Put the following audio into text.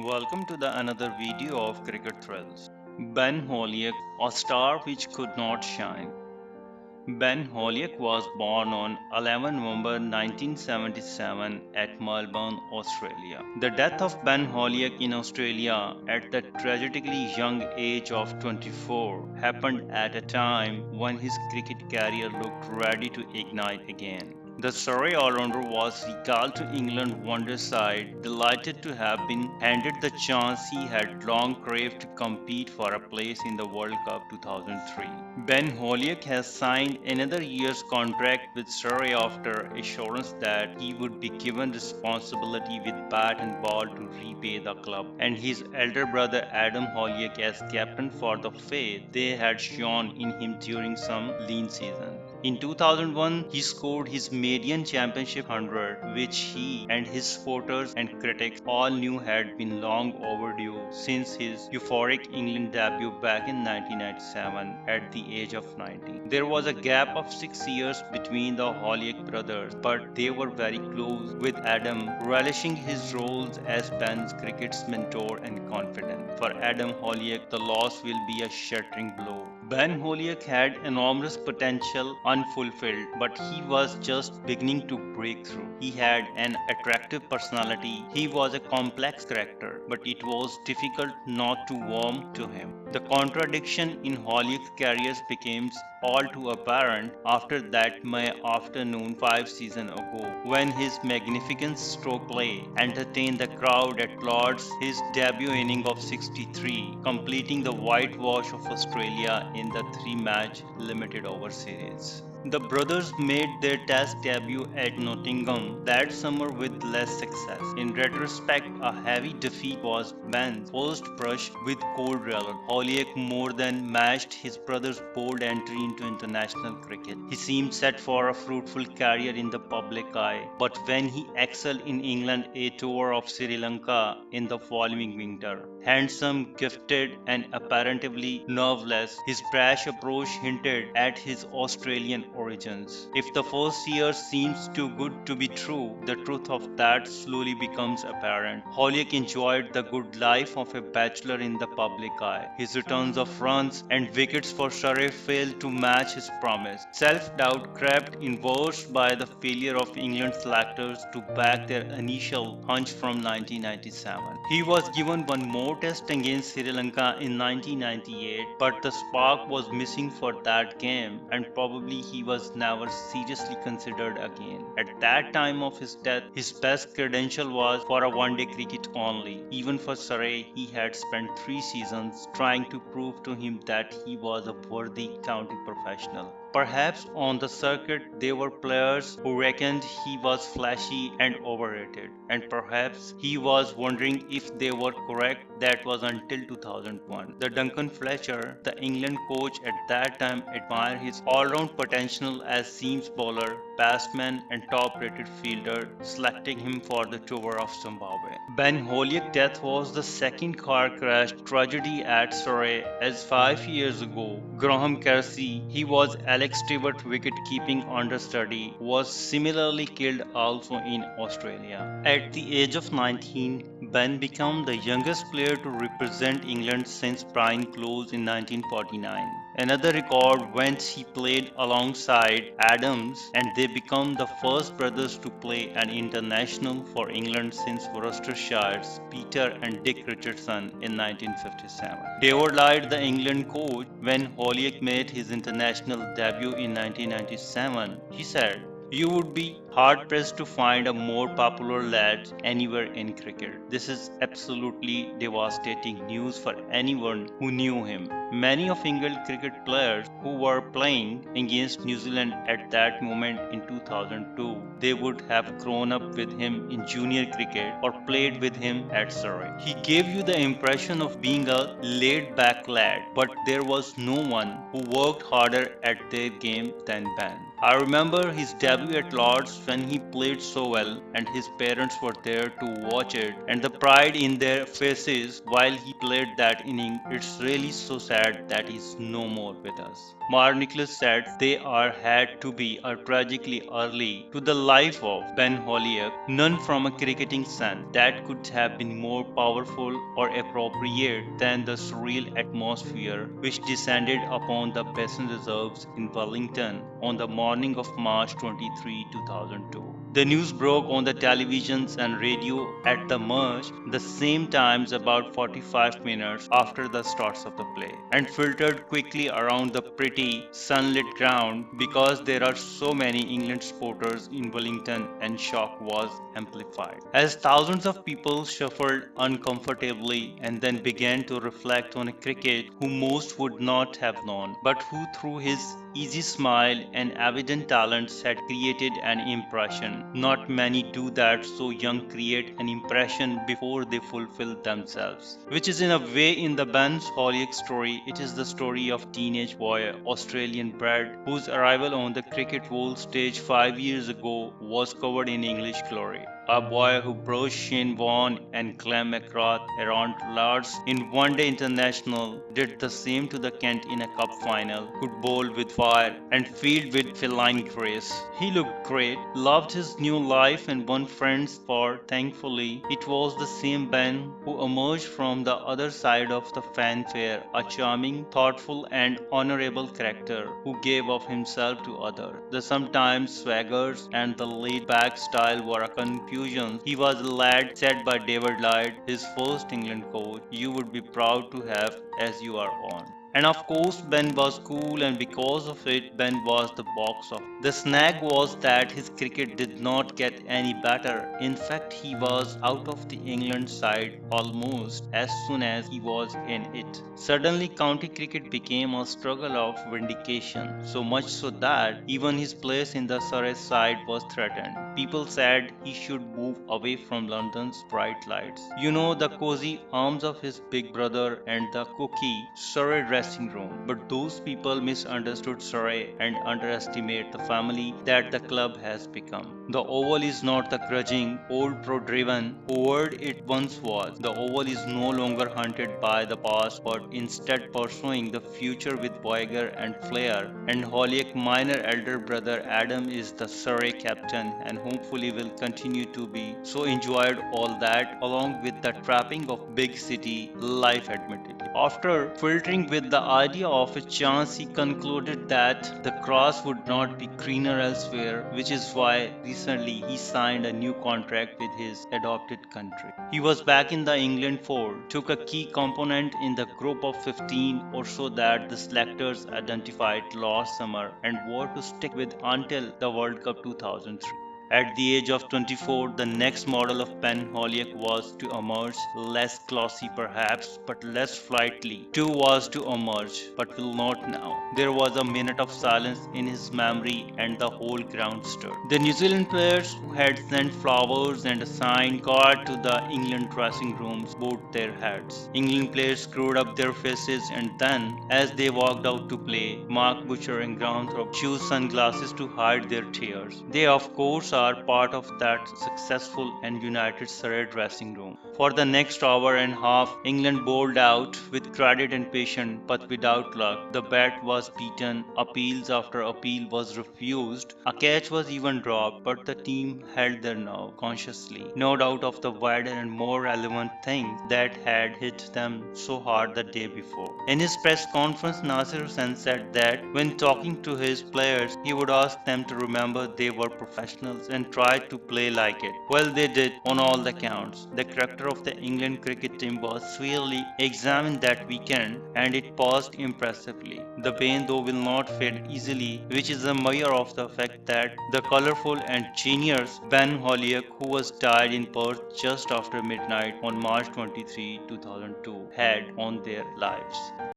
Welcome to the another video of Cricket Thrills. Ben Holyoke, a star which could not shine. Ben Holyoke was born on 11 November 1977 at Melbourne, Australia. The death of Ben Holyoke in Australia at the tragically young age of 24 happened at a time when his cricket career looked ready to ignite again. The Surrey all-rounder was recalled to England wonder side, delighted to have been handed the chance he had long craved to compete for a place in the World Cup 2003. Ben Holyoke has signed another year's contract with Surrey after assurance that he would be given responsibility with bat and ball to repay the club, and his elder brother Adam Holyoke as captain for the faith they had shown in him during some lean season. In 2001, he scored his maiden championship 100, which he and his supporters and critics all knew had been long overdue since his euphoric England debut back in 1997 at the age of 90. There was a gap of 6 years between the Holyoke brothers, but they were very close, with Adam relishing his roles as Ben's cricket's mentor and confidant. For Adam Holyoke, the loss will be a shattering blow. Ben Holyoke had enormous potential unfulfilled, but he was just beginning to break through. He had an attractive personality, he was a complex character, but it was difficult not to warm to him. The contradiction in Holyoke's career became all too apparent after that May afternoon 5 seasons ago, when his magnificent stroke play entertained the crowd at Lord's, his debut inning of 63, completing the whitewash of Australia in the three-match limited over series. The brothers made their test debut at Nottingham that summer with less success. In retrospect, a heavy defeat was Ben's first brush with cold reality. Holyoke more than matched his brother's bold entry into international cricket. He seemed set for a fruitful career in the public eye, but when he excelled in England a tour of Sri Lanka in the following winter, handsome, gifted, and apparently nerveless, his brash approach hinted at his Australian origins. If the first year seems too good to be true, the truth of that slowly becomes apparent. Holyoke enjoyed the good life of a bachelor in the public eye. His returns of runs and wickets for Surrey failed to match his promise. Self-doubt crept in worse by the failure of England selectors to back their initial hunch from 1997. He was given one more test against Sri Lanka in 1998, but the spark was missing for that game, and probably he was never seriously considered again. At that time of his death, his best credential was for a one-day cricket only. Even for Surrey, he had spent 3 seasons trying to prove to him that he was a worthy county professional. Perhaps on the circuit there were players who reckoned he was flashy and overrated, and perhaps he was wondering if they were correct. That was until 2001. The Duncan Fletcher, the England coach at that time, admired his all-round potential as seams bowler, batsman, and top-rated fielder, selecting him for the tour of Zimbabwe. Ben Holyoke's death was the second car crash tragedy at Surrey, as 5 years ago, Graham Kersey, he was Alex Stewart's wicket-keeping understudy, was similarly killed also in Australia. At the age of 19, Ben became the youngest player to represent England since Brian Close in 1949. Another record whence he played alongside Adams, and they became the first brothers to play an international for England since Worcestershire's Peter and Dick Richardson in 1957. David Lloyd, the England coach, when Holyoke made his international debut in 1997, he said, "You would be hard pressed to find a more popular lad anywhere in cricket. This is absolutely devastating news for anyone who knew him." Many of England cricket players who were playing against New Zealand at that moment in 2002, they would have grown up with him in junior cricket or played with him at Surrey. He gave you the impression of being a laid back lad, but there was no one who worked harder at their game than Ben. I remember his debut at Lord's when he played so well and his parents were there to watch it, and the pride in their faces while he played that inning. It's really so sad that he's no more with us. Mark Nicholas said they are had to be a tragically early to the life of Ben Holyoake, none from a cricketing sense that could have been more powerful or appropriate than the surreal atmosphere which descended upon the Basin Reserves in Wellington on the morning of March 23, 2002. The news broke on the televisions and radio at the much the same times about 45 minutes after the starts of the play, and filtered quickly around the pretty sunlit ground because there are so many England supporters in Wellington, and shock was amplified. As thousands of people shuffled uncomfortably and then began to reflect on a cricket who most would not have known, but who through his easy smile and evident talents had created an impression. Not many do that, so young create an impression before they fulfill themselves. Which is in a way in the Ben Holyoake story, it is the story of teenage boy, Australian bred, whose arrival on the cricket world stage 5 years ago was covered in English glory. A boy who brushed Shane Warne and Glenn McGrath around Lords in one-day international, did the same to the Kent in a cup final, could bowl with fire and field with feline grace. He looked great, loved his new life and won friends, for thankfully it was the same Ben who emerged from the other side of the fanfare, a charming, thoughtful and honorable character who gave of himself to others. The sometimes swaggers and the laid-back style were a confusion. He was a lad said by David Lloyd, his first England coach, you would be proud to have as you are on. And of course, Ben was cool, and because of it, Ben was the box of. The snag was that his cricket did not get any better. In fact, he was out of the England side almost as soon as he was in it. Suddenly, county cricket became a struggle of vindication, so much so that even his place in the Surrey side was threatened. People said he should move away from London's bright lights. You know, the cozy arms of his big brother and the cookie Surrey dressing room. But those people misunderstood Surrey and underestimate the family that the club has become. The Oval is not the grudging, old pro-driven horde it once was. The Oval is no longer hunted by the past, but instead pursuing the future with Voyager and Flair. And Holyoake minor elder brother Adam is the Surrey captain and hopefully will continue to be. So enjoyed all that along with the trapping of big city life admittedly. After filtering with the idea of a chance, he concluded that the grass would not be greener elsewhere, which is why recently he signed a new contract with his adopted country. He was back in the England fold, took a key component in the group of 15 or so that the selectors identified last summer and were to stick with until the World Cup 2003. At the age of 24, the next model of Ben Holyoake was to emerge, less glossy perhaps, but less flightly. Too was to emerge, but will not now. There was a minute of silence in his memory and the whole ground stirred. The New Zealand players who had sent flowers and a signed card to the England dressing rooms bowed their heads. England players screwed up their faces, and then, as they walked out to play, Mark Butcher and Groundthorpe chose sunglasses to hide their tears. They of course are part of that successful and united Surrey dressing room. For the next hour and a half, England bowled out with credit and patience, but without luck. The bat was beaten, appeals after appeal was refused, a catch was even dropped, but the team held their nerve consciously. No doubt of the wider and more relevant thing that had hit them so hard the day before. In his press conference, Nasir Hussain said that when talking to his players, he would ask them to remember they were professionals and try to play like it. Well, they did on all the counts. The character of the England cricket team was severely examined that weekend, and it passed impressively. The pain though will not fade easily, which is a measure of the fact that the colourful and genius Ben Holyoake, who was died in Perth just after midnight on March 23, 2002, had on their lives.